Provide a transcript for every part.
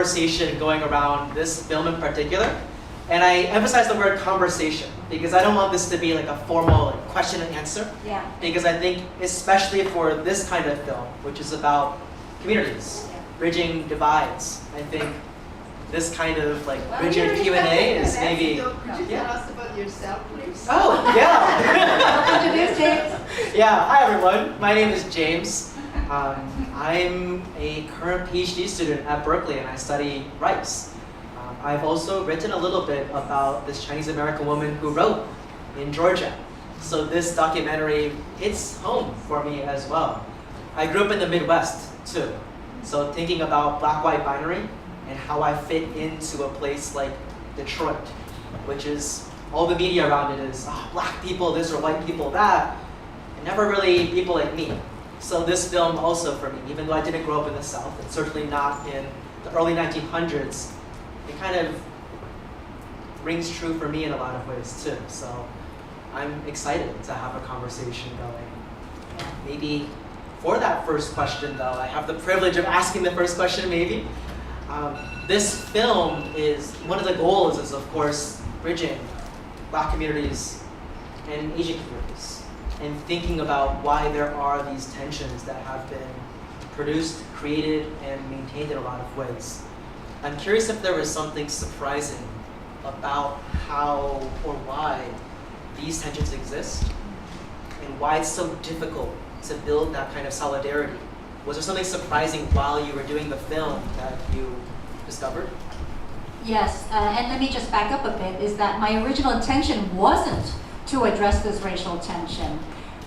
conversation going around this film in particular. And I emphasize the word conversation because I don't want this to be like a formal question and answer. Yeah. Because I think, especially for this kind of film, which is about communities, bridging divides, I think this kind of like bridging Q&A is maybe. Could you tell us about yourself, please? Oh, yeah. Introduce James. Yeah, hi everyone. My name is James. I'm a current PhD student at Berkeley and I study rights. I've also written a little bit about this Chinese American woman who wrote in Georgia. So this documentary hits home for me as well. I grew up in the Midwest too. So thinking about black-white binary and how I fit into a place like Detroit, which is, all the media around it is, black people this or white people that, and never really people like me. So this film also for me, even though I didn't grow up in the South, and certainly not in the early 1900s, it kind of rings true for me in a lot of ways too. So I'm excited to have a conversation going. Maybe for that first question though, I have the privilege of asking the first question maybe. This film is, one of the goals is of course bridging Black communities and Asian communities and thinking about why there are these tensions that have been produced, created, and maintained in a lot of ways. I'm curious if there was something surprising about how or why these tensions exist and why it's so difficult to build that kind of solidarity. Was there something surprising while you were doing the film that you discovered? Yes, and let me just back up a bit, is that my original intention wasn't to address this racial tension.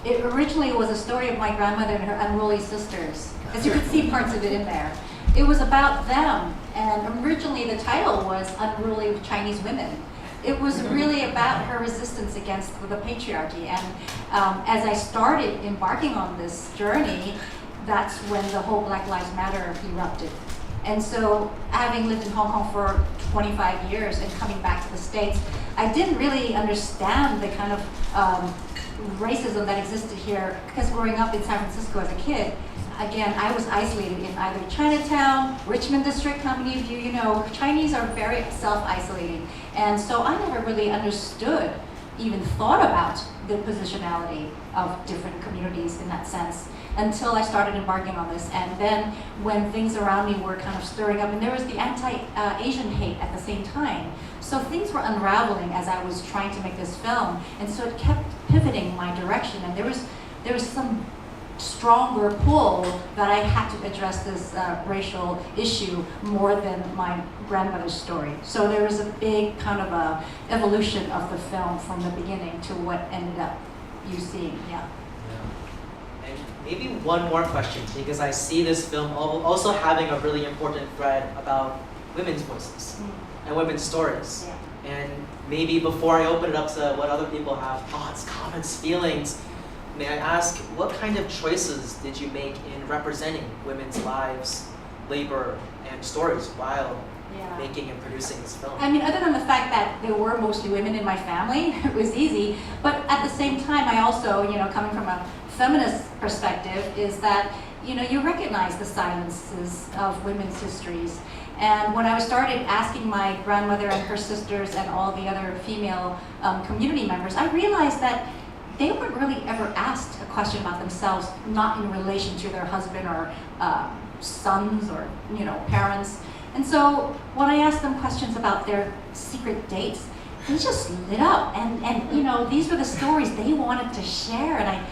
It originally was a story of my grandmother and her unruly sisters. As you could see parts of it in there. It was about them, and originally the title was Unruly Chinese Women. It was really about her resistance against the patriarchy, and as I started embarking on this journey, that's when the whole Black Lives Matter erupted. And so, having lived in Hong Kong for 25 years and coming back to the States, I didn't really understand the kind of racism that existed here, because growing up in San Francisco as a kid, again, I was isolated in either Chinatown, Richmond District, Company View, you know, Chinese are very self-isolating. And so I never really understood, even thought about the positionality of different communities in that sense until I started embarking on this. And then when things around me were kind of stirring up, and there was the anti-Asian hate at the same time. So things were unraveling as I was trying to make this film. And so it kept pivoting my direction. And there was some stronger pull that I had to address this racial issue more than my grandmother's story. So there was a big kind of a evolution of the film from the beginning to what ended up you seeing, yeah. And maybe one more question, because I see this film also having a really important thread about women's voices and women's stories. Yeah. And maybe before I open it up to what other people have thoughts, comments, feelings, may I ask, what kind of choices did you make in representing women's lives, labor, and stories while making and producing this film? I mean, other than the fact that there were mostly women in my family, it was easy. But at the same time, I also, you know, coming from a feminist perspective, is that, you know, you recognize the silences of women's histories. And when I started asking my grandmother and her sisters and all the other female community members, I realized that they weren't really ever asked a question about themselves, not in relation to their husband or sons or, you know, parents. And so when I asked them questions about their secret dates, they just lit up. And you know, these were the stories they wanted to share, and I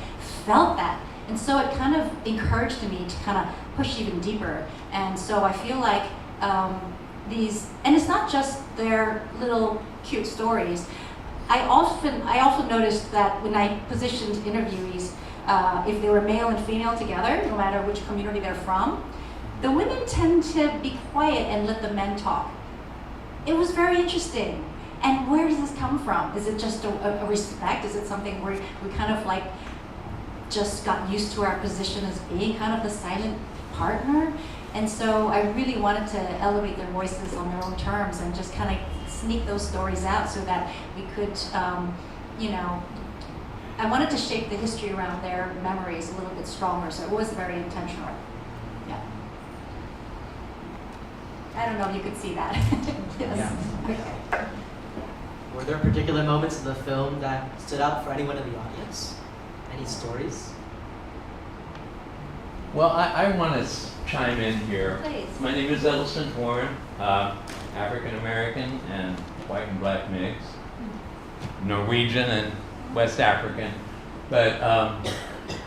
felt that. And so it kind of encouraged me to kind of push even deeper. And so I feel like these, and it's not just their little cute stories. I also noticed that when I positioned interviewees, if they were male and female together, no matter which community they're from, the women tend to be quiet and let the men talk. It was very interesting. And where does this come from? Is it just a respect? Is it something where we kind of like just got used to our position as being kind of the silent partner? And so I really wanted to elevate their voices on their own terms and just kind of sneak those stories out so that we could, you know, I wanted to shape the history around their memories a little bit stronger, so it was very intentional. Yeah. I don't know if you could see that. Yes. Yeah. Okay. Were there particular moments in the film that stood out for anyone in the audience? Any stories? Well, I want to chime in here. Please. My name is Edelson Warren, African American and white and black mix, Norwegian and West African. But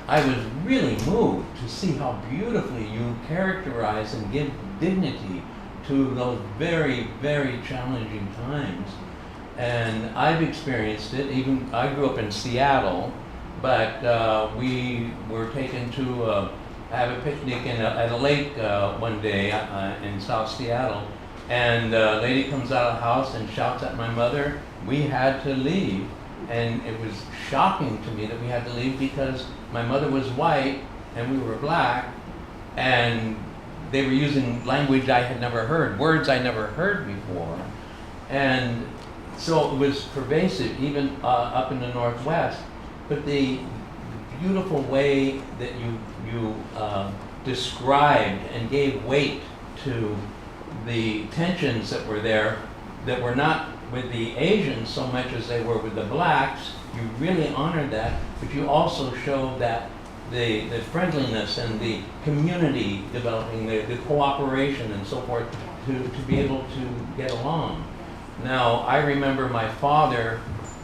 I was really moved to see how beautifully you characterize and give dignity to those very, very challenging times. And I've experienced it. Even I grew up in Seattle, but we were taken to have a picnic at a lake one day in South Seattle, and a lady comes out of the house and shouts at my mother. We had to leave, and it was shocking to me that we had to leave because my mother was white and we were black, and they were using language I had never heard, words I never heard before, and so it was pervasive even up in the Northwest. But the beautiful way that you described and gave weight to the tensions that were there, that were not with the Asians so much as they were with the blacks. You really honored that, but you also showed that the friendliness and the community developing, the cooperation and so forth to be able to get along. Now, I remember my father,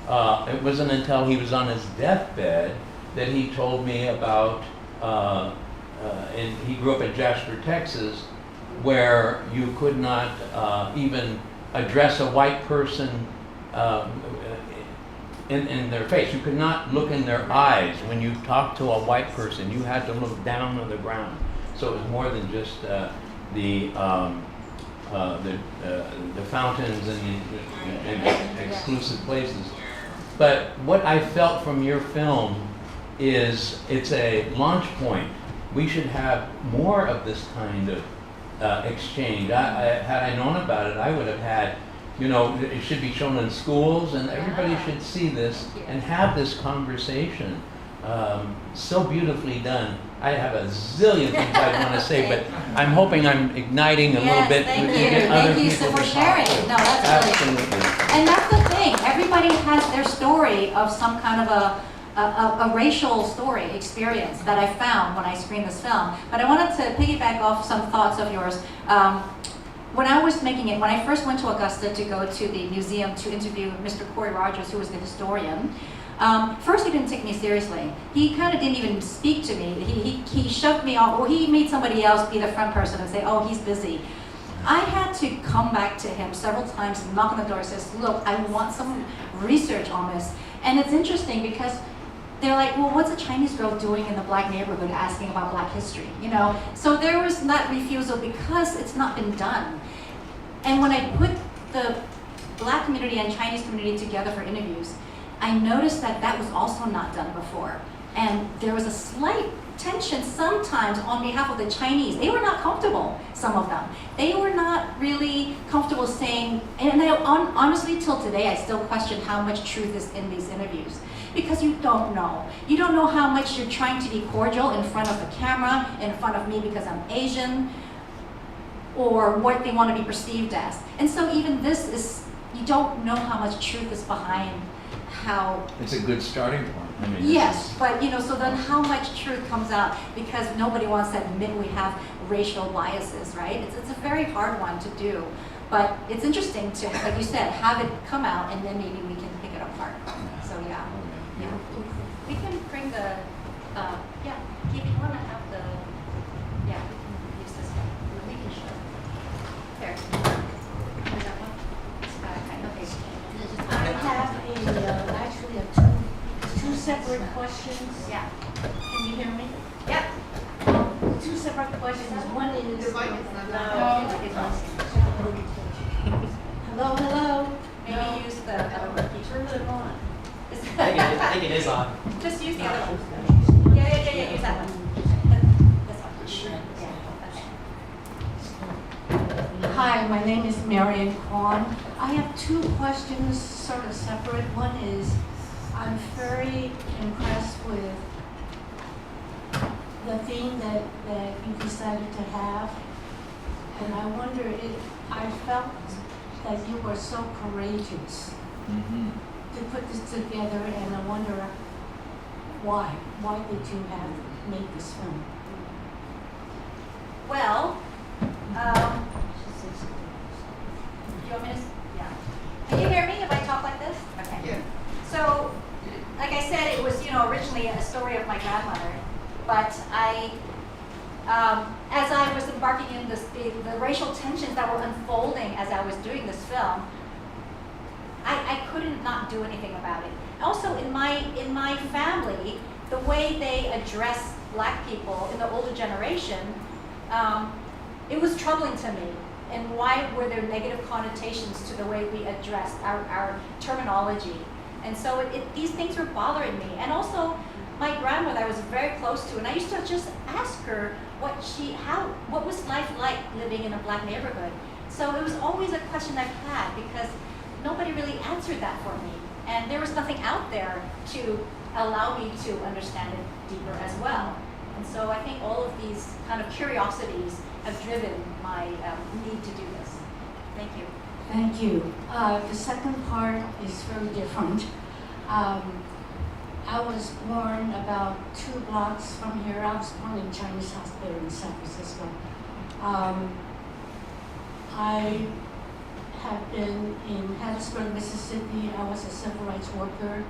it wasn't until he was on his deathbed that he told me about, and he grew up in Jasper, Texas, where you could not even address a white person in their face. You could not look in their eyes when you talked to a white person. You had to look down on the ground. So it was more than just the fountains and exclusive places. But what I felt from your film is it's a launch point. We should have more of this kind of exchange. Had I known about it, I would have had, it should be shown in schools, and everybody should see this and have this conversation. So beautifully done. I have a zillion things I want to say, but I'm hoping I'm igniting a little bit. Thank to you. get other Thank you people for to sharing. talk to. No, that's really Absolutely. And that's the thing. Everybody has their story of some kind of a racial story experience that I found when I screened this film. But I wanted to piggyback off some thoughts of yours. When I was making it, when I first went to Augusta to go to the museum to interview Mr. Corey Rogers, who was the historian, first he didn't take me seriously. He kind of didn't even speak to me. He shoved me off, or he made somebody else be the front person and say, oh, he's busy. I had to come back to him several times and knock on the door and says, look, I want some research on this. And it's interesting because they're like, well, what's a Chinese girl doing in the black neighborhood asking about black history? So there was that refusal because it's not been done. And when I put the black community and Chinese community together for interviews, I noticed that that was also not done before. And there was a slight tension sometimes on behalf of the Chinese. They were not comfortable, some of them. They were not really comfortable saying, and honestly till today I still question how much truth is in these interviews. Because you don't know. You don't know how much you're trying to be cordial in front of the camera, in front of me because I'm Asian, or what they want to be perceived as. And so even this is, you don't know how much truth is behind how. It's a good starting point. I mean, Yes, but so then how much truth comes out because nobody wants to admit we have racial biases, right? It's a very hard one to do. But it's interesting to, like you said, have it come out and then maybe we can pick it apart. So yeah. Yeah. We can bring the, Keith, you want to have the, we can use this one. We can show. There. Is that one? Okay. I have actually two separate questions. Yeah. Can you hear me? Yep. Two separate questions. One is. The mic is not Hello, hello. Maybe use the other one. Turn it on. I think it is on. Just use the other one. Yeah, use that one. This one. Yeah. Hi, my name is Marion Kwan. I have two questions, sort of separate. One is, I'm very impressed with the theme that you decided to have, and I wonder if I felt that you were so courageous to put this together, and I wonder why. Why did you have made this film? Well, you want me to? Yeah. Can you hear me if I talk like this? Okay. Yeah. So, like I said, it was originally a story of my grandmother, but as I was embarking in the racial tensions that were unfolding as I was doing this film, I couldn't not do anything about it. Also, in my family, the way they address Black people in the older generation, it was troubling to me. And why were there negative connotations to the way we addressed our terminology? And so these things were bothering me. And also, my grandmother I was very close to, and I used to just ask her what was life like living in a Black neighborhood. So it was always a question I've had because nobody really answered that for me. And there was nothing out there to allow me to understand it deeper as well. And so I think all of these kind of curiosities have driven my need to do this. Thank you. Thank you. The second part is very different. I was born about 2 blocks from here. I was born in Chinese hospital in San Francisco. I have been in Hattiesburg, Mississippi. I was a civil rights worker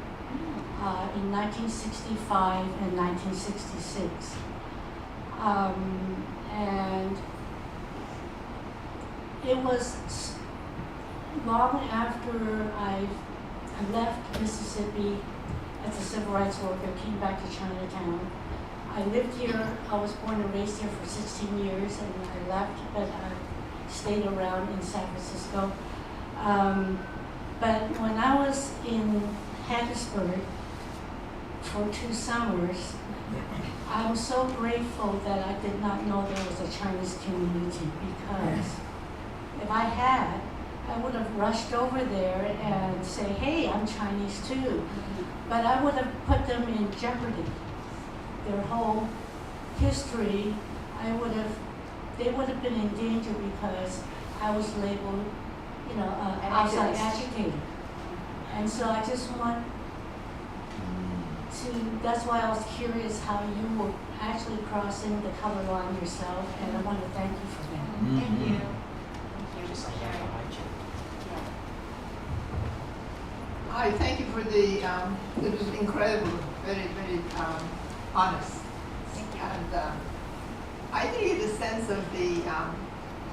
in 1965 and 1966. And it was long after I left Mississippi as a civil rights worker, came back to Chinatown. I lived here, I was born and raised here for 16 years, and I left, but I stayed around in San Francisco. But when I was in Hattiesburg for 2 summers, I'm so grateful that I did not know there was a Chinese community, because if I had, I would have rushed over there and say, hey, I'm Chinese too. But I would have put them in jeopardy. Their whole history, they would have been in danger because I was labeled, outside agitator. And so I just want that's why I was curious how you were actually crossing the color line yourself, and I want to thank you for that. Thank you. Thank you for sharing. Hi, thank you for it was incredible, very, very honest. Thank you. And I think it's a sense of the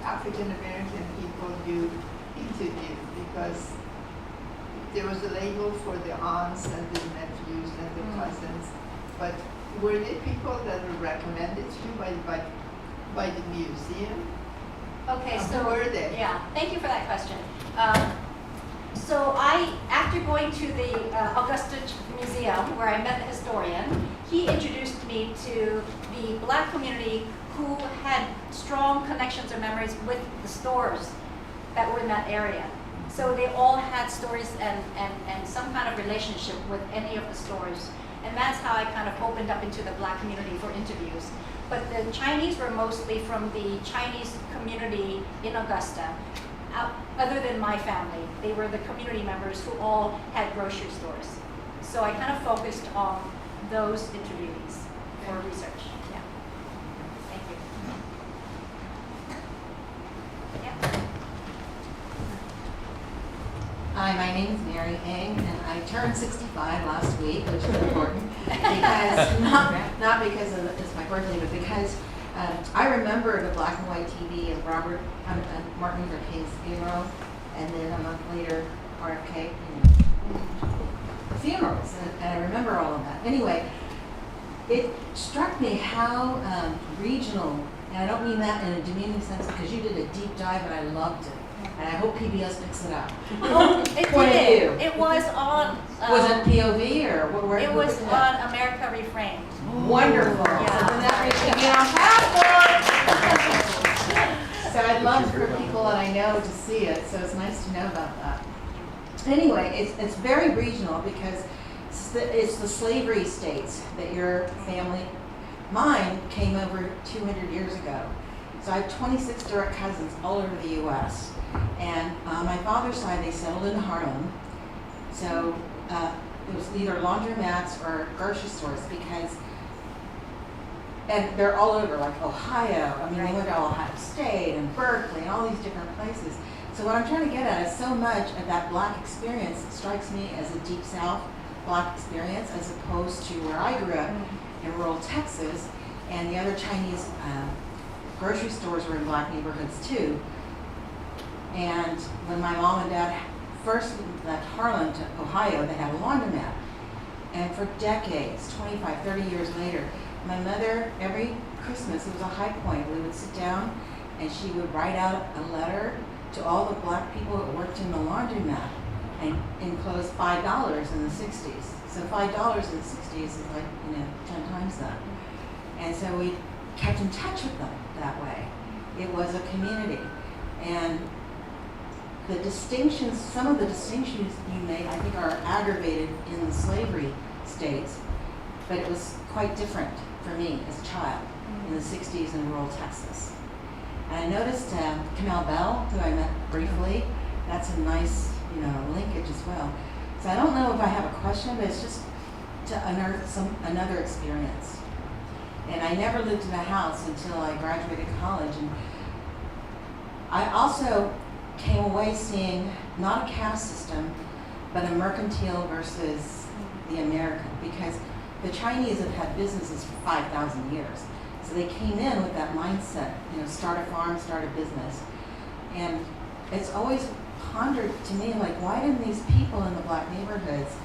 African American people you interviewed, because there was a label for the aunts and the nephews and the cousins, but were they people that were recommended to you by the museum? Okay, so who were they? Yeah, thank you for that question. So after going to the Augusta Museum, where I met the historian, he introduced me to the Black community who had strong connections or memories with the stores that were in that area. So they all had stories and some kind of relationship with any of the stores. And that's how I kind of opened up into the Black community for interviews. But the Chinese were mostly from the Chinese community in Augusta. Other than my family, they were the community members who all had grocery stores. So I kind of focused on those interviewees for research. Yeah. Thank you. Yeah. Hi, my name is Mary Eng, and I turned 65 last week, which is important, because not because it's my birthday, but because I remember the black and white TV of Martin Luther King's funeral, and then a month later, RFK funerals, and I remember all of that. Anyway, it struck me how regional, and I don't mean that in a demeaning sense, because you did a deep dive and I loved it. And I hope PBS picks it up. Oh, it Point did. of view. It was on. Was it POV or where? It was on America Reframed. Wonderful. Yeah. So then that makes me get on passport. So I'd love for people that I know to see it. So it's nice to know about that. Anyway, it's very regional because it's the slavery states that your family, mine came over 200 years ago. So I have 26 direct cousins all over the U.S. And on my father's side, they settled in Harlem. So it was either laundromats or grocery stores because, and they're all over, like Ohio. I mean, they went to Ohio State and Berkeley and all these different places. So what I'm trying to get at is so much of that Black experience strikes me as a Deep South Black experience as opposed to where I grew up in rural Texas, and the other Chinese grocery stores were in Black neighborhoods too. And when my mom and dad first left Harlem to Ohio, they had a laundromat. And for decades, 25, 30 years later, my mother, every Christmas, it was a high point. We would sit down and she would write out a letter to all the Black people that worked in the laundromat and enclose $5 in the 60s. So $5 in the 60s is like, 10 times that. And so we kept in touch with them that way. It was a community. And the distinctions, some of the distinctions you made, I think are aggravated in the slavery states, but it was quite different for me as a child in the 60s in rural Texas. And I noticed Kamau Bell, who I met briefly, that's a nice, linkage as well. So I don't know if I have a question, but it's just to unearth another experience. And I never lived in a house until I graduated college. And I also came away seeing not a caste system, but a mercantile versus the American, because the Chinese have had businesses for 5,000 years. So they came in with that mindset, start a farm, start a business. And it's always pondered to me, like, why didn't these people in the Black neighborhoods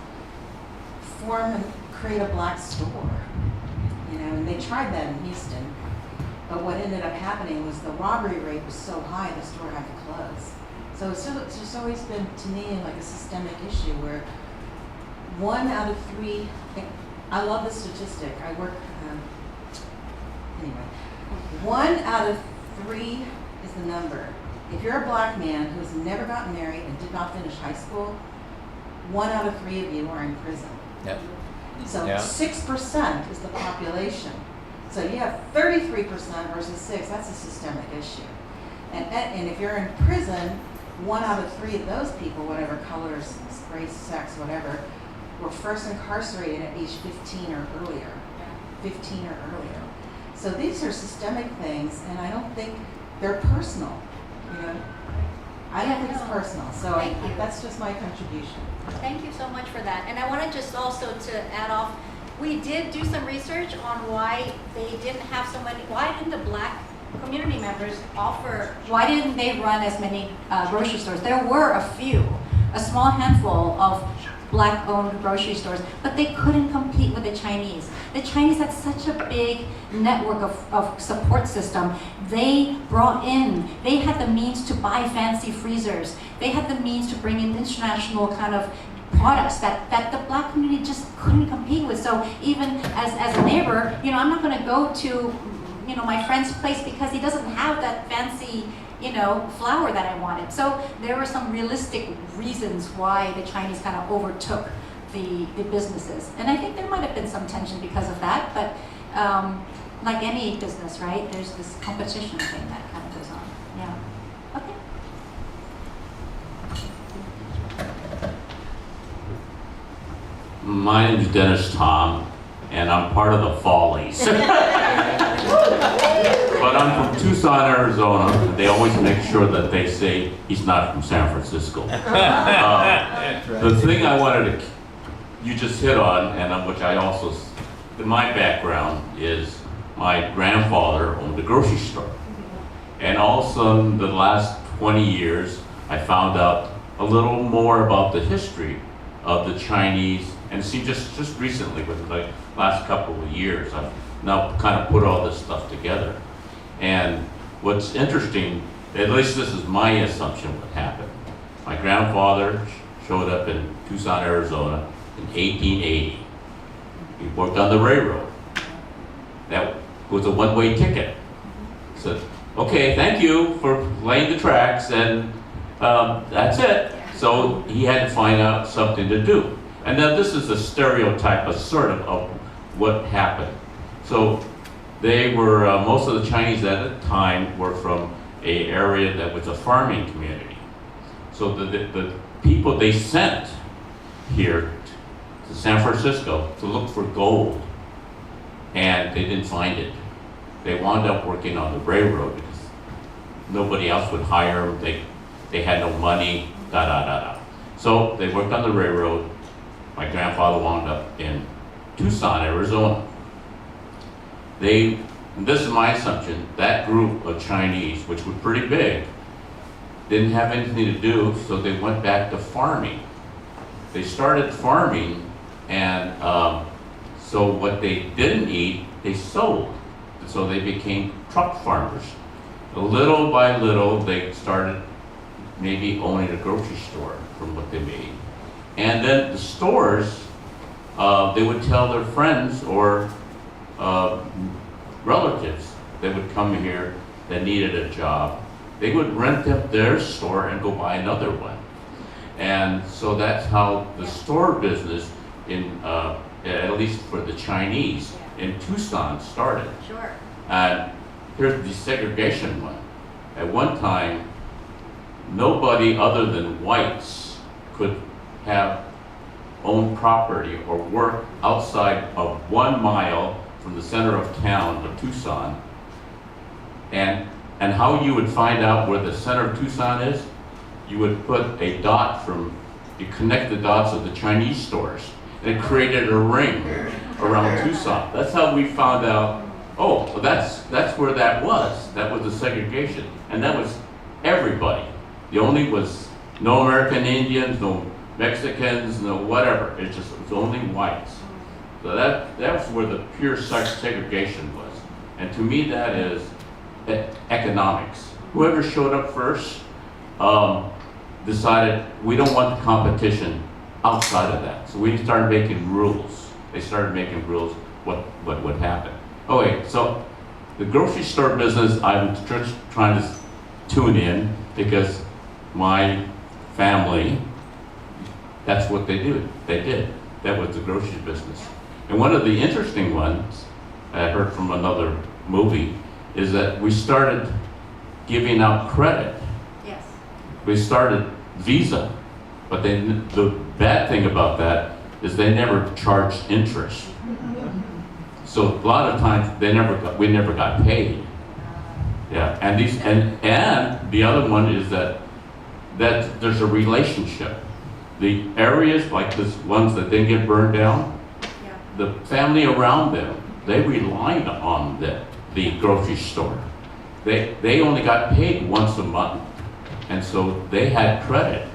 form and create a Black store? And they tried that in Houston, but what ended up happening was the robbery rate was so high, the store had to close. So it's just always been, to me, like a systemic issue where 1 out of 3, I love this statistic, I work, anyway, 1 out of 3 is the number. If you're a Black man who has never gotten married and did not finish high school, 1 out of 3 of you are in prison. Yep. So Yeah. 6% is the population. So you have 33% versus 6, that's a systemic issue. And if you're in prison, 1 out of 3 of those people, whatever colors, race, sex, whatever, were first incarcerated at age 15 or earlier. 15 or earlier. So these are systemic things, and I don't think they're personal. I don't think it's personal. So Thank you. that's just my contribution. Thank you so much for that. And I want to just also to add off, we did do some research on why they didn't have so many, why didn't the Black community members why didn't they run as many grocery stores? There were a few, a small handful of Black-owned grocery stores, but they couldn't compete with the Chinese. The Chinese had such a big network of support system. They had the means to buy fancy freezers. They had the means to bring in international kind of products that the Black community just couldn't compete with. So even as a neighbor, I'm not gonna go to, my friend's place because he doesn't have that fancy, flour that I wanted. So there were some realistic reasons why the Chinese kind of overtook the businesses. And I think there might have been some tension because of that, but like any business, right? There's this competition thing that kind of goes on. Yeah. Okay. My name is Dennis Tom, and I'm part of the Follies. But I'm from Tucson, Arizona, and they always make sure that they say he's not from San Francisco. The thing I wanted to, you just hit on, and which I also, in my background, is my grandfather owned a grocery store. And all of a sudden, the last 20 years, I found out a little more about the history of the Chinese, and see, just recently, within the last couple of years, I've now kind of put all this stuff together. And what's interesting, at least this is my assumption what happened. My grandfather showed up in Tucson, Arizona in 1880. He worked on the railroad. That was a one-way ticket. Said, okay, thank you for laying the tracks, and that's it. So he had to find out something to do. And now this is a stereotype, of sort of what happened. So they were, most of the Chinese at the time were from a area that was a farming community. So the people they sent here to San Francisco to look for gold, and they didn't find it. They wound up working on the railroad because nobody else would hire them. They had no money, da da da da. So they worked on the railroad. My grandfather wound up in Tucson, Arizona. And this is my assumption, that group of Chinese, which were pretty big, didn't have anything to do, so they went back to farming. They started farming, and so what they didn't eat, they sold. So they became truck farmers. Little by little, they started maybe owning a grocery store from what they made. And then the stores, they would tell their friends or relatives that would come here that needed a job. They would rent up their store and go buy another one. And so that's how the store business in, at least for the Chinese in Tucson started. Sure. And here's the segregation one. At one time, nobody other than whites could have own property or work outside of 1 mile from the center of town of Tucson. And how you would find out where the center of Tucson is, you would put a dot you connect the dots of the Chinese stores, and it created a ring around Tucson. That's how we found out, oh, well that's where that was. That was the segregation. And that was everybody. The only was no American Indians, no Mexicans, no whatever. It was only whites. So that's where the pure segregation was. And to me, that is economics. Whoever showed up first decided we don't want the competition outside of that. So we started making rules. They started making rules what would happen. Oh wait, so the grocery store business, I'm just trying to tune in because my family, that's what they did. That was the grocery business. And one of the interesting ones I heard from another movie is that we started giving out credit. Yes. We started Visa, but then the bad thing about that is they never charged interest. So a lot of times we never got paid. Yeah, and the other one is that there's a relationship. The areas like this ones that didn't get burned down, the family around them, they relied on the grocery store. They only got paid once a month, and so they had credit.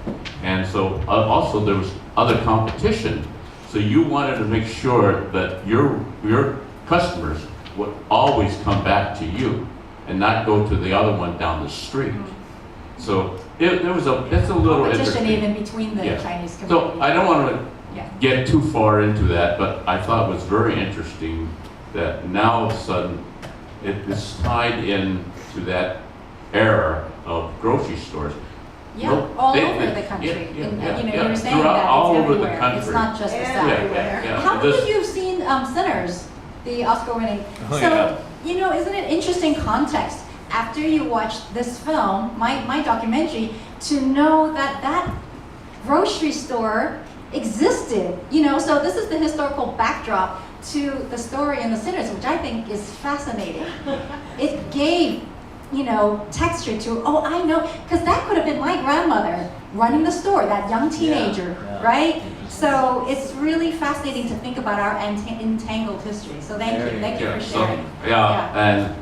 And so also there was other competition. So you wanted to make sure that your customers would always come back to you and not go to the other one down the street. So it's a little Competition interesting. even between the Yeah. Chinese community. So I don't want to Yeah. get too far into that, but I thought it was very interesting that now all of a sudden it is tied in to that era of grocery stores. Yeah, No, all they- over they- the country. yeah, And, yeah, you know, yeah. you were saying Throughout that all it's over the everywhere. country. It's not just the Yeah. South. Everywhere. How many This- of you have seen Sinners, the Oscar-winning? Oh, So, yeah. you know, isn't it interesting context? After you watch this film, my documentary, to know that grocery store existed. You know, so this is the historical backdrop to the story in The Sinners, which I think is fascinating. It gave, you know, texture to, oh, I know, because that could have been my grandmother running the store, that young teenager, yeah. right? So it's really fascinating to think about our entangled history. So thank you for So, sharing. and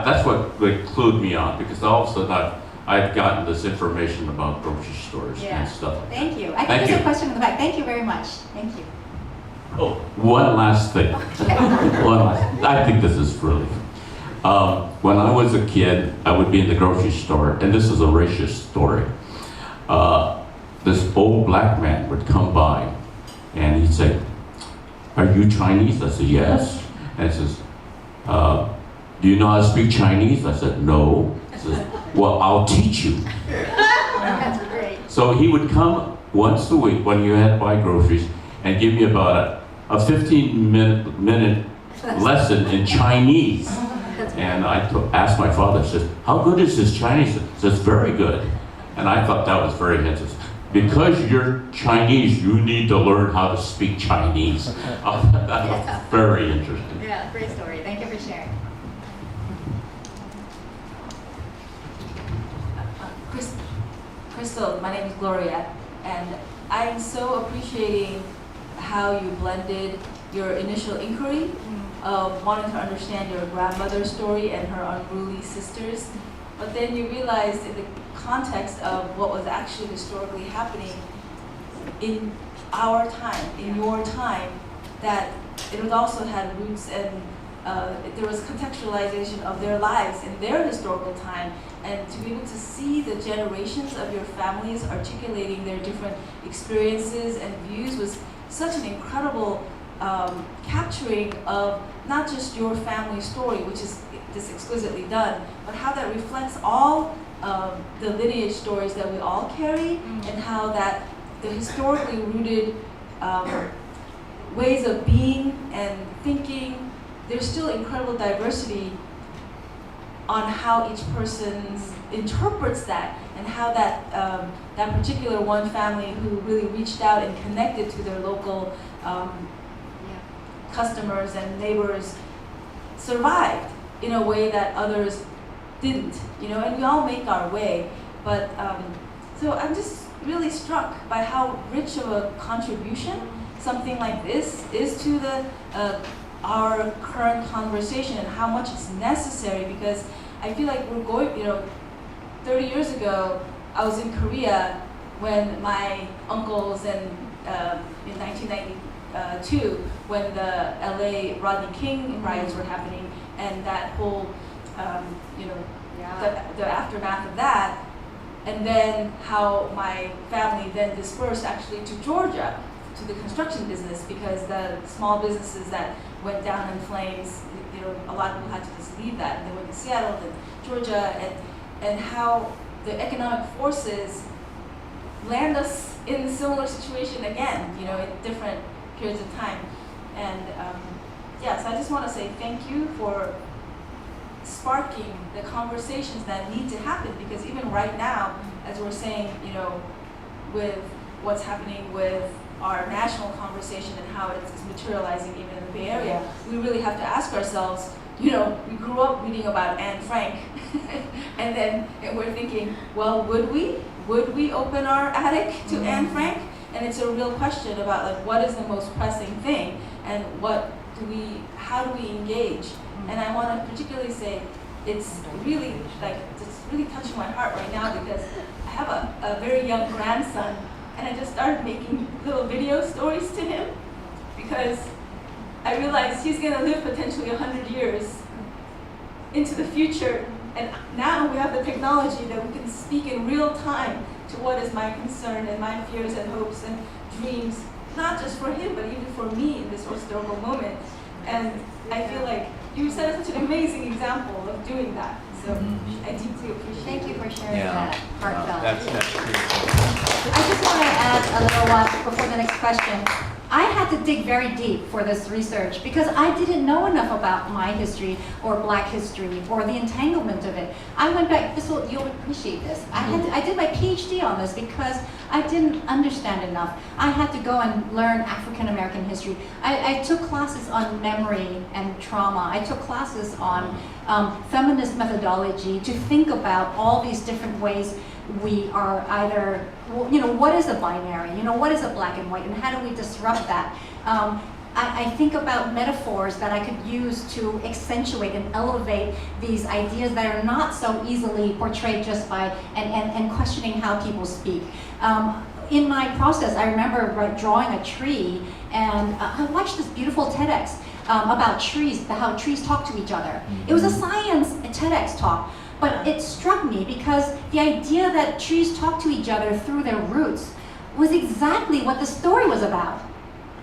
that's what clued me on, because all of a sudden I've gotten this information about grocery stores Yeah. and stuff. Thank you. I think Thank there's you. a question in the back. Thank you very much. Thank you. Oh, one last thing. I think this is really. When I was a kid, I would be in the grocery store, and this is a racist story. This old black man would come by, and he'd say, "Are you Chinese?" I said, "Yes." And he says, "Do you know how to speak Chinese?" I said, "No." He says, "Well, I'll teach you." That's great. So he would come once a week when you had to buy groceries and give me about a 15-minute lesson in Chinese. And I asked my father, I said, how good is this Chinese? He says, very good. And I thought that was very interesting. Because you're Chinese, you need to learn how to speak Chinese. That was very interesting. Yeah, great story. Thank you for sharing. Crystal, my name is Gloria, and I'm so appreciating how you blended your initial inquiry of wanting to understand your grandmother's story and her unruly sisters, but then you realized in the context of what was actually historically happening in our time, in your time, that it was also had roots and there was contextualization of their lives in their historical time, and to be able to see the generations of your families articulating their different experiences and views was such an incredible capturing of not just your family story, which is just exquisitely done, but how that reflects all the lineage stories that we all carry, and how that the historically rooted ways of being and thinking, there's still incredible diversity on how each person interprets that, and how that that particular one family who really reached out and connected to their local customers and neighbors survived in a way that others didn't, and we all make our way. But so I'm just really struck by how rich of a contribution something like this is to the our current conversation, and how much it's necessary, because I feel like we're going, 30 years ago, I was in Korea when my uncles and in 1992, when the LA Rodney King riots were happening, and that whole, the aftermath of that, and then how my family then dispersed actually to Georgia, to the construction business, because the small businesses that went down in flames, a lot of people had to just leave that, and they went to Seattle, then Georgia, and how the economic forces land us in a similar situation again, in different periods of time. And so I just want to say thank you for sparking the conversations that need to happen, because even right now, as we're saying, with what's happening with our national conversation and how it's materializing even in the Bay Area, we really have to ask ourselves, we grew up reading about Anne Frank, and then we're thinking, well, would we open our attic to Anne Frank? And it's a real question about like, what is the most pressing thing, and how do we engage? And I want to particularly say, it's really touching my heart right now, because I have a very young grandson, and I just started making little video stories to him, because I realized he's going to live potentially 100 years into the future, and now we have the technology that we can speak in real time to what is my concern and my fears and hopes and dreams, not just for him, but even for me in this historical moment. And I feel like you set such an amazing example of doing that. So I deeply appreciate it. Thank you for sharing that, heartfelt. That's beautiful. I just want to add a little while before the next question. I had to dig very deep for this research, because I didn't know enough about my history or Black history or the entanglement of it. I went back, you'll appreciate this. I did my PhD on this because I didn't understand enough. I had to go and learn African American history. I took classes on memory and trauma. I took classes on feminist methodology to think about all these different ways we are either, what is a binary? What is a black and white, and how do we disrupt that? I think about metaphors that I could use to accentuate and elevate these ideas that are not so easily portrayed just by, and questioning how people speak. In my process, I remember drawing a tree, and I watched this beautiful TEDx about trees, how trees talk to each other. It was a science TEDx talk. But it struck me because the idea that trees talk to each other through their roots was exactly what the story was about.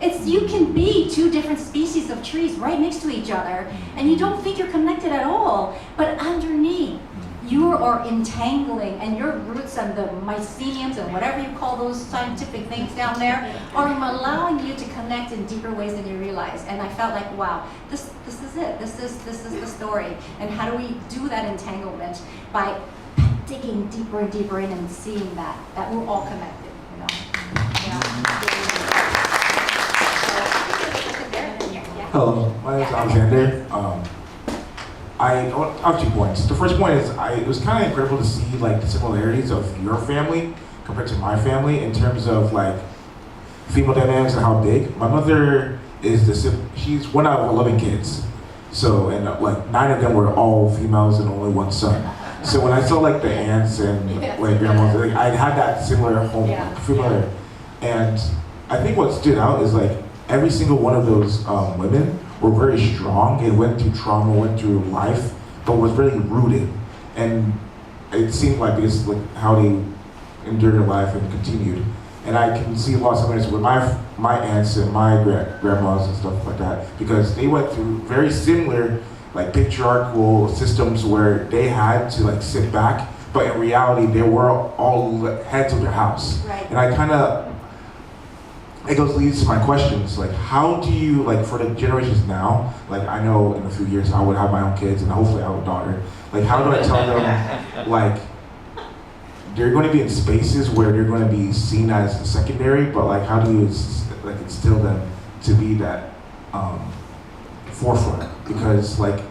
You can be two different species of trees right next to each other, and you don't think you're connected at all, but underneath, you are entangling, and your roots and the myceliums and whatever you call those scientific things down there are allowing you to connect in deeper ways than you realize. And I felt like, wow, this is it. This is the story. And how do we do that entanglement? By digging deeper and deeper in and seeing that we're all connected, you know. Hello, my name is Alexander. I have 2 points. The first point is it was kind of incredible to see like the similarities of your family compared to my family in terms of like female dynamics and how big. My mother she's one out of 11 kids. So, and like 9 of them were all females and only 1 son. So when I saw like the aunts and like grandmas, like, I had that similar home, familiar. And I think what stood out is like every single one of those women were very strong. They went through trauma, went through life, but was really rooted. And it seemed like this, like how they endured their life and continued. And I can see a lot of similarities with my aunts and my grandmas and stuff like that, because they went through very similar like patriarchal systems where they had to like sit back, but in reality they were all heads of their house. Right. And I kind of, it leads to my questions, like how do you, like for the generations now, like I know in a few years I would have my own kids and hopefully I have a daughter, like how do I tell them like they're going to be in spaces where they're going to be seen as secondary, but like how do you like instill them to be that forefront? Because like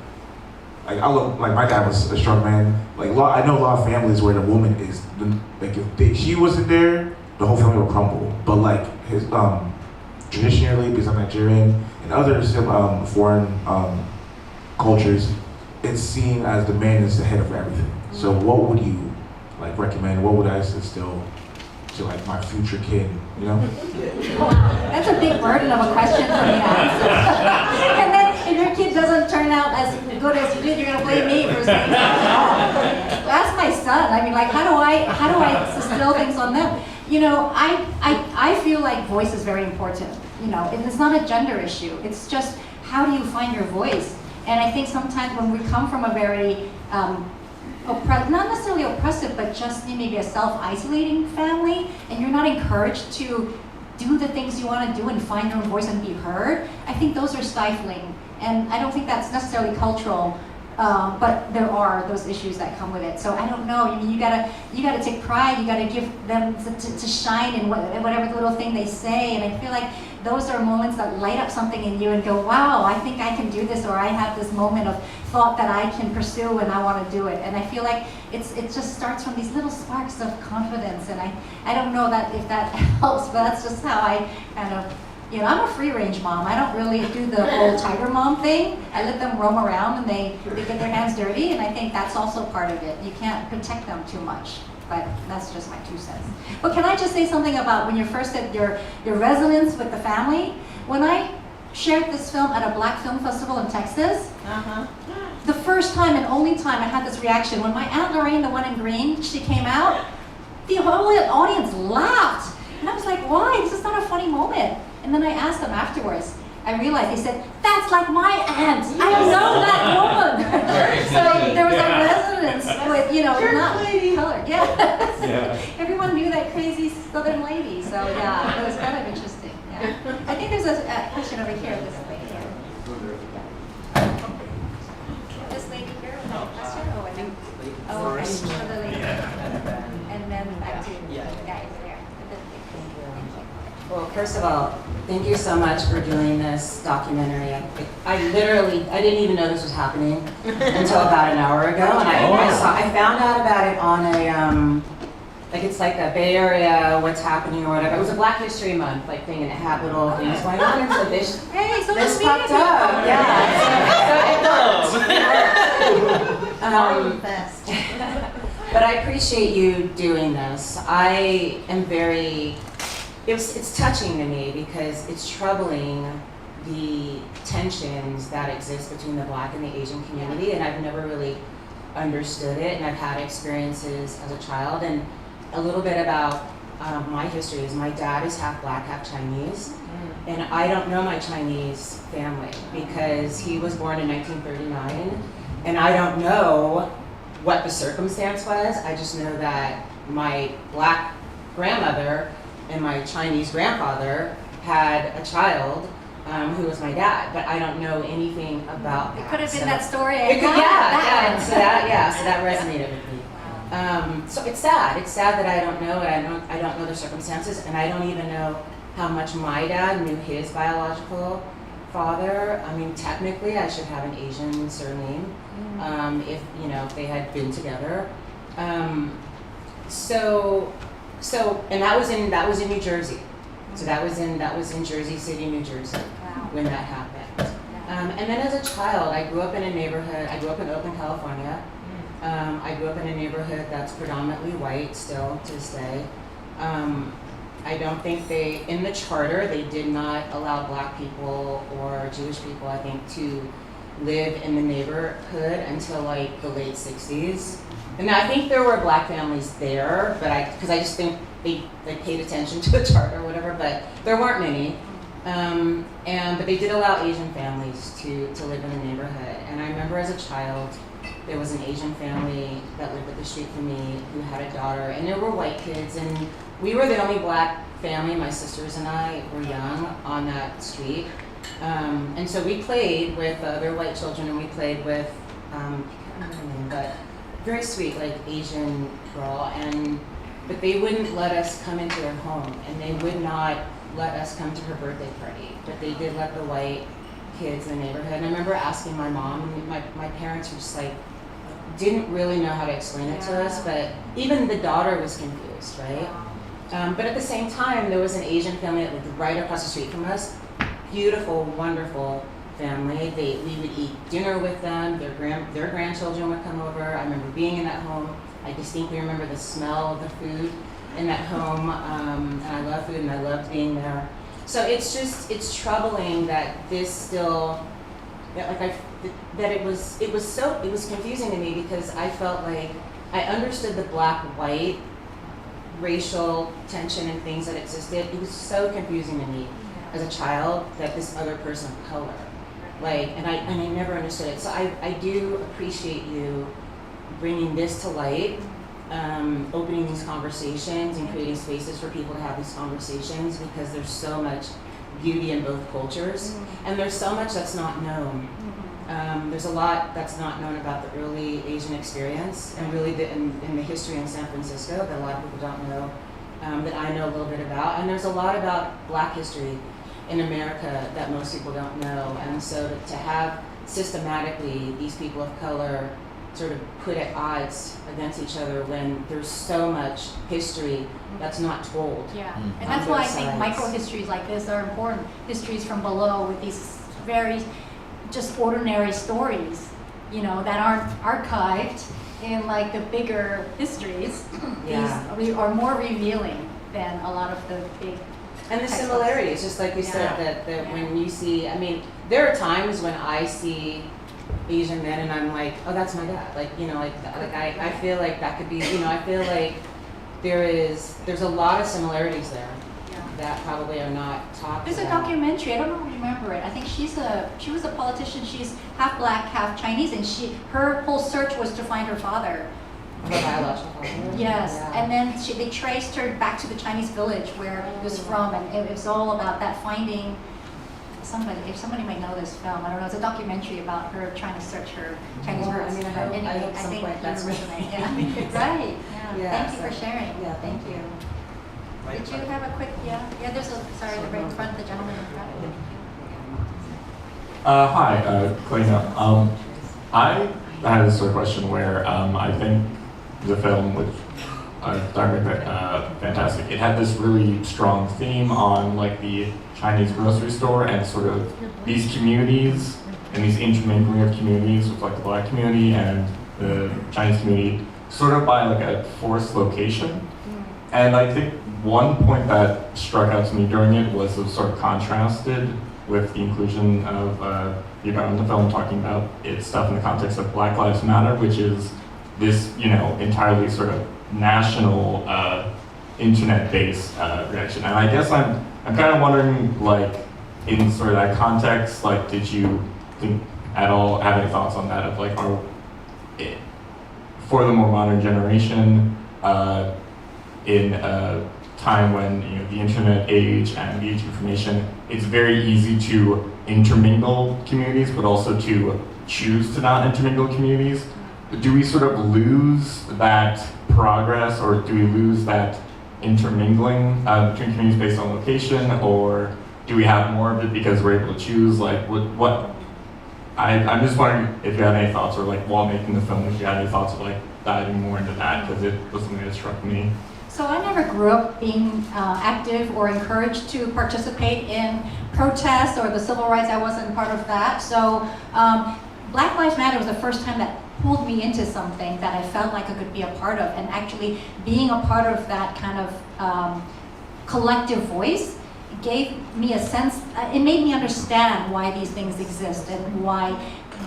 I look, like my dad was a strong man. Like I know a lot of families where the woman is like if she wasn't there, the whole family would crumble. But like his traditionally, because I'm Nigerian and other foreign cultures, it's seen as the man is the head of everything. So what would you like recommend? What would I instill to like my future kid? You know? That's a big burden of a question for me to answer. And then if your kid doesn't turn out as good as you did, you're gonna blame me for saying that. That's my son. I mean, like, how do I instill things on them? You know, I feel like voice is very important. You know, and it's not a gender issue. It's just how do you find your voice? And I think sometimes when we come from a very not necessarily oppressive, but just maybe a self-isolating family, and you're not encouraged to do the things you want to do and find your own voice and be heard, I think those are stifling. And I don't think that's necessarily cultural, but there are those issues that come with it. So I don't know. I mean, you gotta take pride. You gotta give them to shine in whatever little thing they say. And I feel like those are moments that light up something in you and go, wow, I think I can do this, or I have this moment of thought that I can pursue and I want to do it. And I feel like it just starts from these little sparks of confidence. And I don't know that if that helps, but that's just how I kind of, you know, I'm a free range mom. I don't really do the old tiger mom thing. I let them roam around and they get their hands dirty, and I think that's also part of it. You can't protect them too much. But that's just my 2 cents. But can I just say something about when you first said your resonance with the family? When I shared this film at a Black Film Festival in Texas, the first time and only time I had this reaction, when my Aunt Lorraine, the one in green, she came out, the whole audience laughed. And I was like, why? This is not a funny moment. And then I asked them afterwards. I realized, they said, that's like my aunt. I know that woman. So there was a resonance with, you know, not color. Yeah. Everyone knew that crazy Southern lady. So yeah, it was kind of interesting. Yeah. I think there's a question over here. This lady here. This lady here. Question? Oh, I think. Oh, okay. So the lady. And then back to the guys there. Well, first of all, thank you so much for doing this documentary. I didn't even know this was happening until about an hour ago, and I found out about it on a, like it's like a Bay Area, what's happening or whatever. It was a Black History Month like thing, and it had little things going on, and so this popped up. Yeah, so it worked. But I appreciate you doing this. I am very. It's touching to me because it's troubling the tensions that exist between the Black and the Asian community, and I've never really understood it, and I've had experiences as a child. And a little bit about my history is my dad is half Black, half Chinese, and I don't know my Chinese family because he was born in 1939, and I don't know what the circumstance was. I just know that my black grandmother and my Chinese grandfather had a child who was my dad, but I don't know anything about that. It could have been So- that story. It could, yeah. So that resonated with me. So it's sad. It's sad that I don't know, and I don't know the circumstances, and I don't even know how much my dad knew his biological father. I mean, technically, I should have an Asian surname if they had been together. So, and that was in New Jersey. So that was in Jersey City, New Jersey, when that happened. And then as a child, I grew up in a neighborhood. I grew up in Oakland, California. I grew up in a neighborhood that's predominantly white still to this day. I don't think in the charter, they did not allow black people or Jewish people, I think, to live in the neighborhood until like the late 60s. And I think there were black families there, but because I just think they paid attention to the charter or whatever, but there weren't many. But they did allow Asian families to live in the neighborhood. And I remember as a child, there was an Asian family that lived up the street from me who had a daughter, and there were white kids, and we were the only black family, my sisters and I were young, on that street. And so we played with other white children, and we played with, I can't remember her name, but very sweet, like Asian girl, but they wouldn't let us come into their home, and they would not let us come to her birthday party, but they did let the white kids in the neighborhood. And I remember asking my mom, and my parents were just like, didn't really know how to explain it to us, but even the daughter was confused, right? But at the same time, there was an Asian family that lived right across the street from us. Beautiful, wonderful family. We would eat dinner with them. Their grandchildren would come over. I remember being in that home. I distinctly remember the smell of the food in that home. And I love food, and I loved being there. So it's troubling that this still, that it was confusing to me, because I felt like I understood the black-white racial tension and things that existed. It was so confusing to me as a child that this other person of color, and I never understood it. So I do appreciate you bringing this to light, opening these conversations and creating spaces for people to have these conversations, because there's so much beauty in both cultures, and there's so much that's not known. There's a lot that's not known about the early Asian experience, and really in the history in San Francisco that a lot of people don't know, that I know a little bit about. And there's a lot about Black history in America that most people don't know. And so to have systematically these people of color sort of put at odds against each other when there's so much history that's not told. Yeah, and that's why I think micro-histories like this are important. Histories from below with these very just ordinary stories, that aren't archived in like the bigger histories. Yeah. These are more revealing than a lot of the big And the textbooks. similarities, just like you said, that when you see, there are times when I see Asian men and I'm like, oh, that's my dad. I feel like that could be, I feel like there's a lot of similarities there that probably are not talked There's a about. documentary, I don't know if you remember it. I think she was a politician. She's half black, half Chinese, and her whole search was to find her father. Her biological father? Yes, Yeah. and then they traced her back to the Chinese village where he was from, and it was all about that finding if somebody might know this film, I don't know, it's a documentary about her trying to search her Chinese Well, roots. I hope Anyway, some think point that's you resonate. Yeah. Right, yeah. Yeah, Thank you for sharing. Yeah, thank you. Right, Did you have a quick, there's right in front, the gentleman in front. Hi, Kalina. I had this sort of question where I think the film, which I thought fantastic, it had this really strong theme on the Chinese grocery store and sort of these communities and these intermingling of communities with the Black community and the Chinese community, sort of by a forced location. And I think one point that struck out to me during it was it was sort of contrasted with the inclusion of the guy in the film talking about its stuff in the context of Black Lives Matter, which is this, entirely sort of national internet-based reaction. And I guess I'm kind of wondering, in sort of that context, did you think at all have any thoughts on that of for the more modern generation, in a time when the internet age and the age of information, it's very easy to intermingle communities, but also to choose to not intermingle communities. Do we sort of lose that progress, or do we lose that intermingling between communities based on location, or do we have more of it because we're able to choose? Like, I'm just wondering if you had any thoughts, or like while making the film, if you had any thoughts of like diving more into that, because it was something that struck me. So I never grew up being active or encouraged to participate in protests or the civil rights. I wasn't part of that. So Black Lives Matter was the first time that pulled me into something that I felt like I could be a part of, and actually being a part of that kind of collective voice gave me a sense, it made me understand why these things exist and why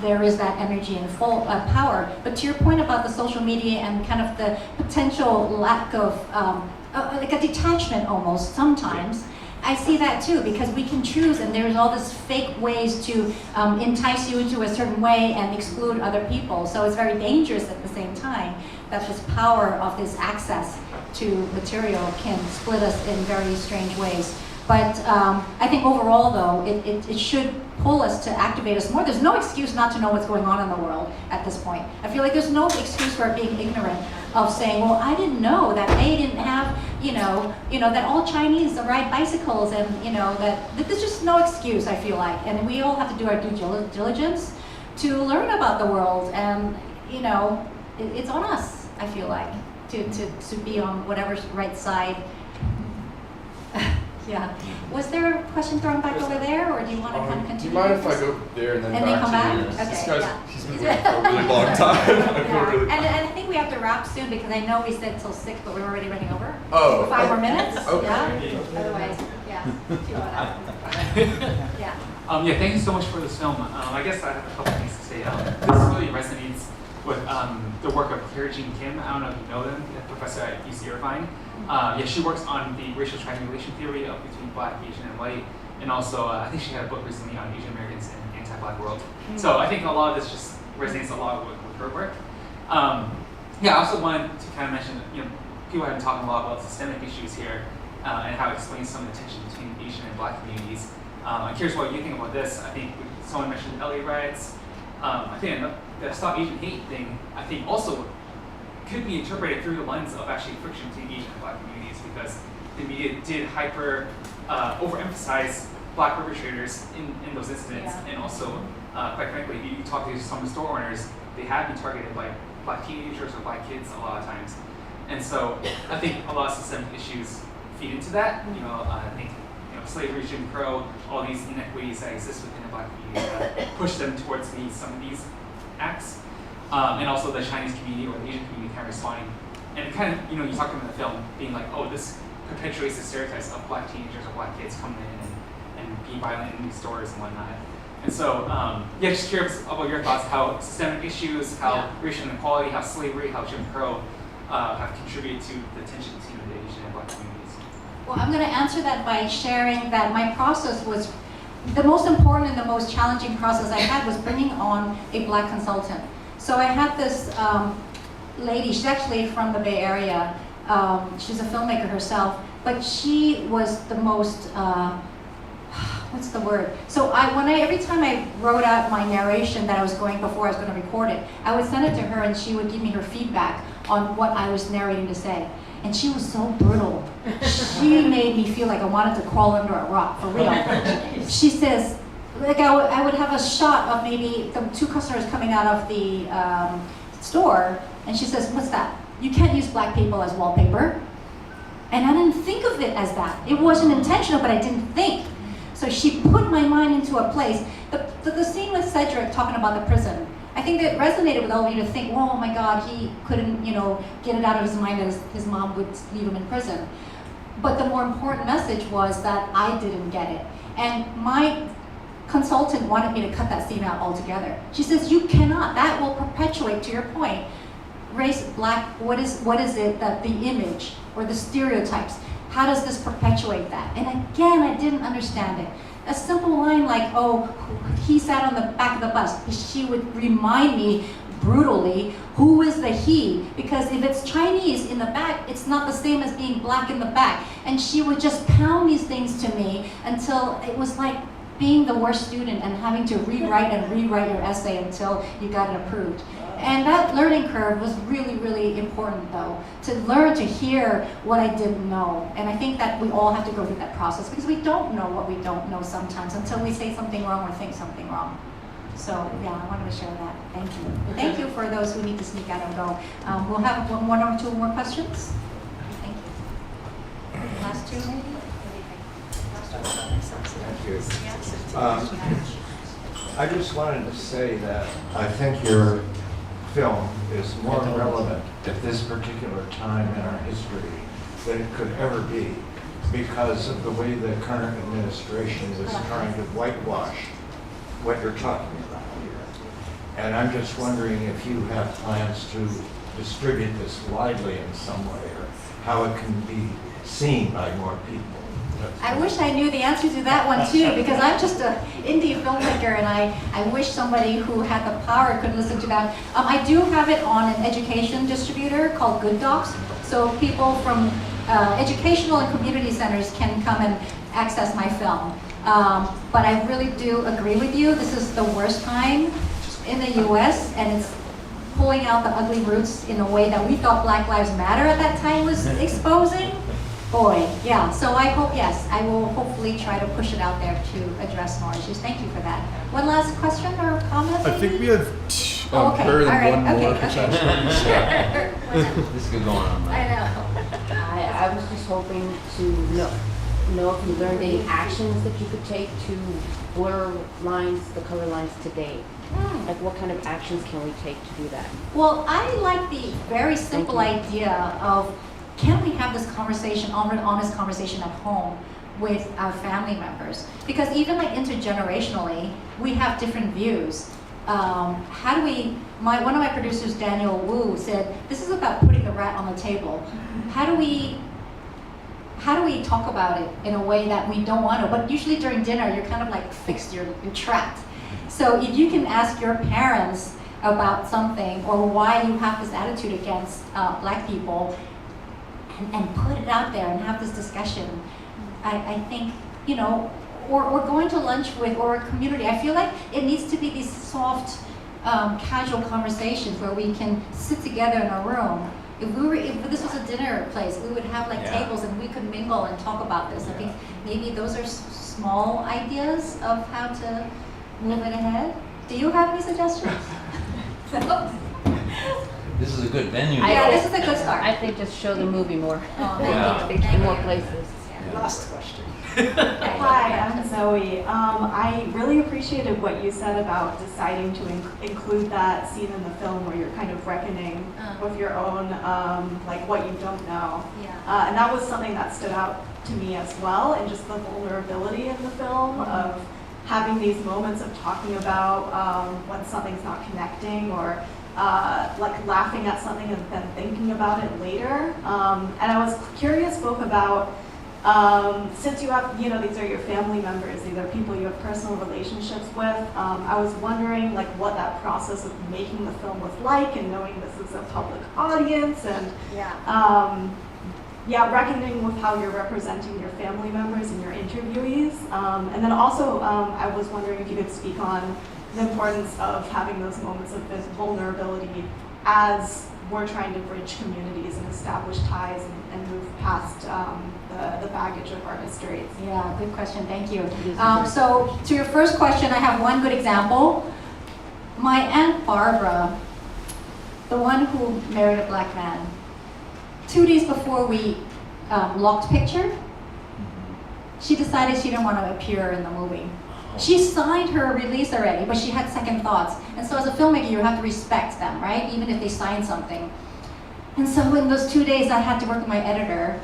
there is that energy and full power. But to your point about the social media and kind of the potential lack of, like a detachment almost sometimes, I see that too, because we can choose, and there's all this fake ways to entice you into a certain way and exclude other people. So it's very dangerous at the same time that this power of this access to material can split us in very strange ways. But I think overall, though, it should pull us to activate us more. There's no excuse not to know what's going on in the world at this point. I feel like there's no excuse for being ignorant of saying, well, I didn't know that they didn't have, that all Chinese ride bicycles, and that there's just no excuse. I feel like, and we all have to do our due diligence to learn about the world, and it's on us. I feel like to be on whatever's right side. Yeah. Was there a question thrown back over there, or do you want to kind of continue? Do you mind if I go there and then and back then come back? to you? Okay, This guy's, yeah. he's been waiting for a really long time. I feel really And I think we have to wrap soon, because I know we said till 6, but we're already running over. Oh. 5 more minutes? Okay. Yeah? Otherwise, yeah. Do you wanna- Yeah. Yeah, thank you so much for this film. I guess I have a couple things to say. This really resonates with the work of Claire Jean Kim. I don't know if you know them, a professor at UC Irvine. She works on the racial triangulation theory of between Black, Asian, and white, and also I think she had a book recently on Asian Americans and anti-Black world. So I think a lot of this just resonates a lot with her work. I also wanted to kind of mention, people have been talking a lot about systemic issues here and how it explains some of the tension between Asian and Black communities. I'm curious what you think about this. I think someone mentioned LA riots. I think the Stop Asian Hate thing, I think also could be interpreted through the lens of actually friction between Asian and Black communities, because the media did overemphasize Black perpetrators in those incidents, and also, quite frankly, if you talk to some of the store owners, they have been targeted by Black teenagers or Black kids a lot of times, and so I think a lot of systemic issues feed into that. I think slavery, Jim Crow, all these inequities that exist within the Black community that push them towards some of these acts. And also the Chinese community or the Asian community kind of responding. And kind of, you talked about in the film being like, oh, this perpetuates the stereotypes of Black teenagers or Black kids coming in and being violent in these stores and whatnot. And so, just curious about your thoughts, how systemic issues, how racial inequality, how slavery, how Jim Crow have contributed to the tension between the Asian and Black communities. Well, I'm going to answer that by sharing that my process was, the most important and the most challenging process I had was bringing on a Black consultant. So I had this lady, she's actually from the Bay Area, she's a filmmaker herself, but she was the most, what's the word? So every time I wrote out my narration that I was going before I was going to record it, I would send it to her and she would give me her feedback on what I was narrating to say. And she was so brutal. She made me feel like I wanted to crawl under a rock, for real. She says, like I would have a shot of maybe the 2 customers coming out of the store, and she says, what's that? You can't use Black people as wallpaper. And I didn't think of it as that. It wasn't intentional, but I didn't think. So she put my mind into a place. The scene with Cedric talking about the prison, I think that resonated with all of you to think, oh my God, he couldn't, get it out of his mind that his mom would leave him in prison. But the more important message was that I didn't get it. And my consultant wanted me to cut that scene out altogether. She says, you cannot, that will perpetuate, to your point, race, Black, what is it that the image or the stereotypes, how does this perpetuate that? And again, I didn't understand it. A simple line like, oh, he sat on the back of the bus, she would remind me brutally, who is the he? Because if it's Chinese in the back, it's not the same as being black in the back. And she would just pound these things to me until it was like being the worst student and having to rewrite your essay until you got it approved. And that learning curve was really, really important though, to learn to hear what I didn't know. And I think that we all have to go through that process because we don't know what we don't know sometimes until we say something wrong or think something wrong. So yeah, I wanted to share that. Thank you. Thank you for those who need to sneak out and go. We'll have one or two more questions. Thank you. Last two maybe? Thank you. I just wanted to say that I think your film is more relevant at this particular time in our history than it could ever be because of the way the current administration is trying to whitewash what you're talking about here. And I'm just wondering if you have plans to distribute this widely in some way or how it can be seen by more people. I wish I knew the answer to that one too, because I'm just an indie filmmaker and I wish somebody who had the power could listen to that. I do have it on an education distributor called Good Docs, so people from educational and community centers can come and access my film. But I really do agree with you, this is the worst time in the US and it's pulling out the ugly roots in a way that we thought Black Lives Matter at that time was exposing. Boy, yeah, so I hope, yes, I will hopefully try to push it out there to address more issues. Thank you for that. One last question or comment? I think we have okay. better than All right. one more Okay. potentially. This could go on. I know. I was just hoping to know if you learned any actions that you could take to blur lines, the color lines today. Like what kind of actions can we take to do that? Well, I like the very simple idea of can we have this conversation, honest conversation at home with our family members? Because even like intergenerationally, we have different views. How do we, one of my producers, Daniel Wu, said, this is about putting the rat on the table. How do we talk about it in a way that we don't want to? But usually during dinner, you're kind of like fixed, you're trapped. So if you can ask your parents about something or why you have this attitude against Black people, and put it out there and have this discussion, I think, you know, or going to lunch with, or a community, I feel like it needs to be these soft, casual conversations where we can sit together in a room. If this was a dinner place, we would have like tables and we could mingle and talk about this. I think maybe those are small ideas of how to move it ahead. Do you have any suggestions? This is a good venue. Yeah, this is a good start. I think just show the movie more. Yeah. In more places. Last question. Hi, I'm Zoe. I really appreciated what you said about deciding to include that scene in the film where you're kind of reckoning with your own, like what you don't know. Yeah. And that was something that stood out to me as well, and just the vulnerability in the film of having these moments of talking about when something's not connecting or like laughing at something and then thinking about it later. And I was curious both about, since you have, you know, these are your family members, these are people you have personal relationships with, I was wondering like what that process of making the film was like and knowing this is a public audience and reckoning with how you're representing your family members and your interviewees. And then also I was wondering if you could speak on the importance of having those moments of this vulnerability as we're trying to bridge communities and establish ties and move past the baggage of our histories. Yeah, good question, thank you. So to your first question, I have one good example. My Aunt Barbara, the one who married a Black man, 2 days before we locked picture, she decided she didn't want to appear in the movie. She signed her release already, but she had second thoughts. And so as a filmmaker, you have to respect them, right? Even if they sign something. And so in those 2 days, I had to work with my editor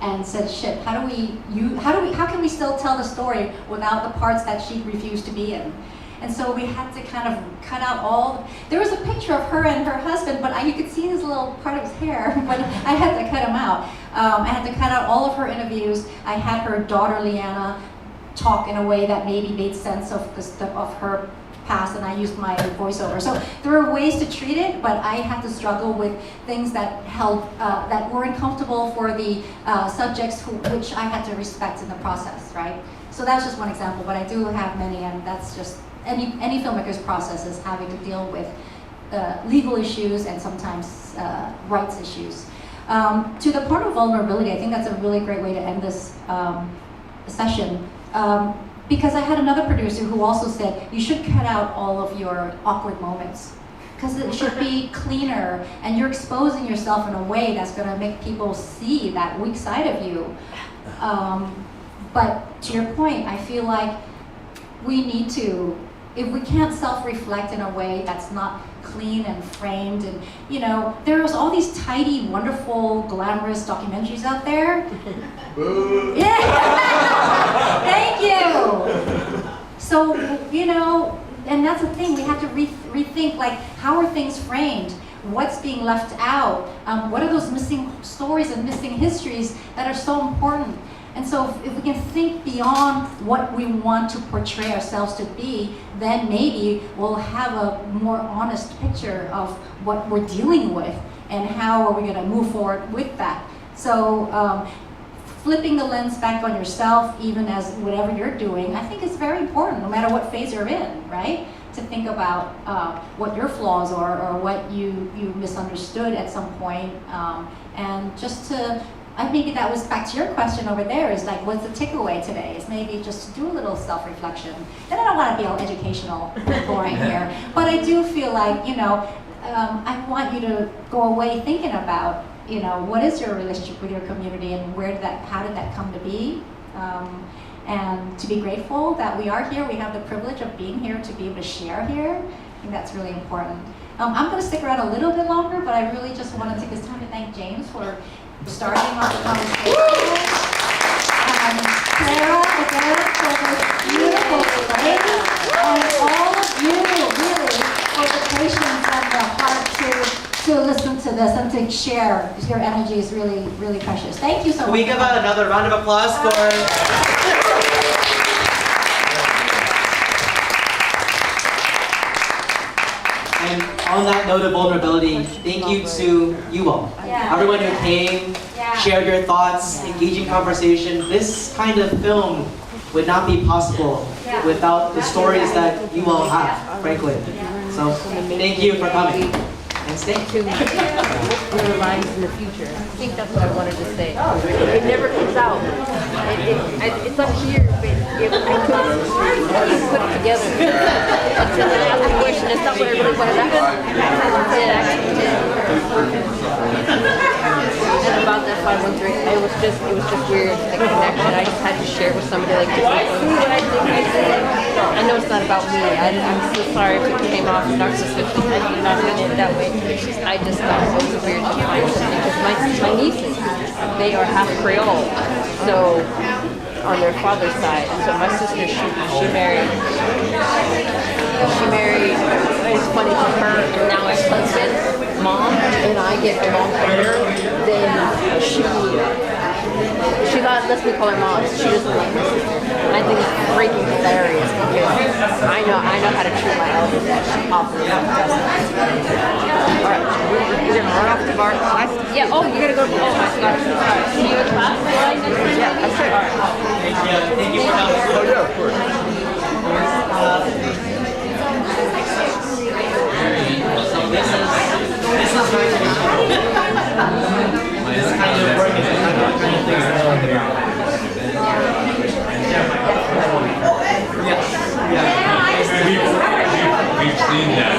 and said, shit, how can we still tell the story without the parts that she refused to be in? And so we had to kind of cut out there was a picture of her and her husband, but you could see his little part of his hair, but I had to cut him out. I had to cut out all of her interviews. I had her daughter, Leanna, talk in a way that maybe made sense of her passed and I used my voiceover. So there are ways to treat it, but I had to struggle with things that that were uncomfortable for the subjects which I had to respect in the process, right? So that's just one example, but I do have many, and that's just any filmmaker's process is having to deal with legal issues and sometimes rights issues. To the point of vulnerability, I think that's a really great way to end this session. Because I had another producer who also said, you should cut out all of your awkward moments. Because it should be cleaner, and you're exposing yourself in a way that's gonna make people see that weak side of you. But to your point, I feel like we need to, if we can't self-reflect in a way that's not clean and framed, and there's all these tidy, wonderful, glamorous documentaries out there. Yeah. Thank you. So and that's the thing, we have to rethink, like, how are things framed? What's being left out? What are those missing stories and missing histories that are so important? And so if we can think beyond what we want to portray ourselves to be, then maybe we'll have a more honest picture of what we're dealing with and how are we going to move forward with that. So flipping the lens back on yourself, even as whatever you're doing, I think is very important, no matter what phase you're in, right? To think about what your flaws are or what you misunderstood at some point, and just to, I think that was back to your question over there, is like, what's the takeaway today? Is maybe just to do a little self-reflection. And I don't want to be all educational, boring here, but I do feel like, I want you to go away thinking about, what is your relationship with your community and how did that come to be? And to be grateful that we are here. We have the privilege of being here, to be able to share here. I think that's really important. I'm going to stick around a little bit longer, but I really just want to take this time to thank James for starting off the conversation. Clara, again, for those beautiful plays, and all of you, really, for the patience and the heart to listen to this and to share. Your energy is really, really precious. Thank you so much. Can we give out another round of applause for... And on that note of vulnerability, thank you to you all. Everyone who came, shared your thoughts, engaging conversation. This kind of film would not be possible without the stories that you all have, frankly. So thank you for coming. And stay tuned. Their lives in the future. I think that's what I wanted to say. It never comes out. It's up here, but I couldn't put it together. Until I asked the question, it's not what I really wanted to ask. It actually did. And about that 513, it was just weird, the connection. I just had to share with somebody, like, see what I think I said. I know it's not about me. I'm so sorry if it came off narcissistic. I did not mean it that way. I just thought it was weird to find something, because my nieces, they are half Creole, so on their father's side. And so my sister, she married. It's funny for her, and now my husband's mom, and I get along better than she lets me call her mom. She doesn't like my sister. And I think it's freaking hilarious, because I know how to treat my elders. She often doesn't. Alright, we're gonna run off to our class. Yeah, oh, you gotta go to my class. Alright, see you in class? Yeah, that's right. Thank you for coming. Oh yeah, of course. This is going to be this kind of work is kind of things that I like about. Yes. We've seen that.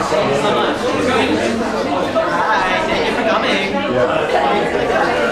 Thank you so much. Hi, thank you for coming.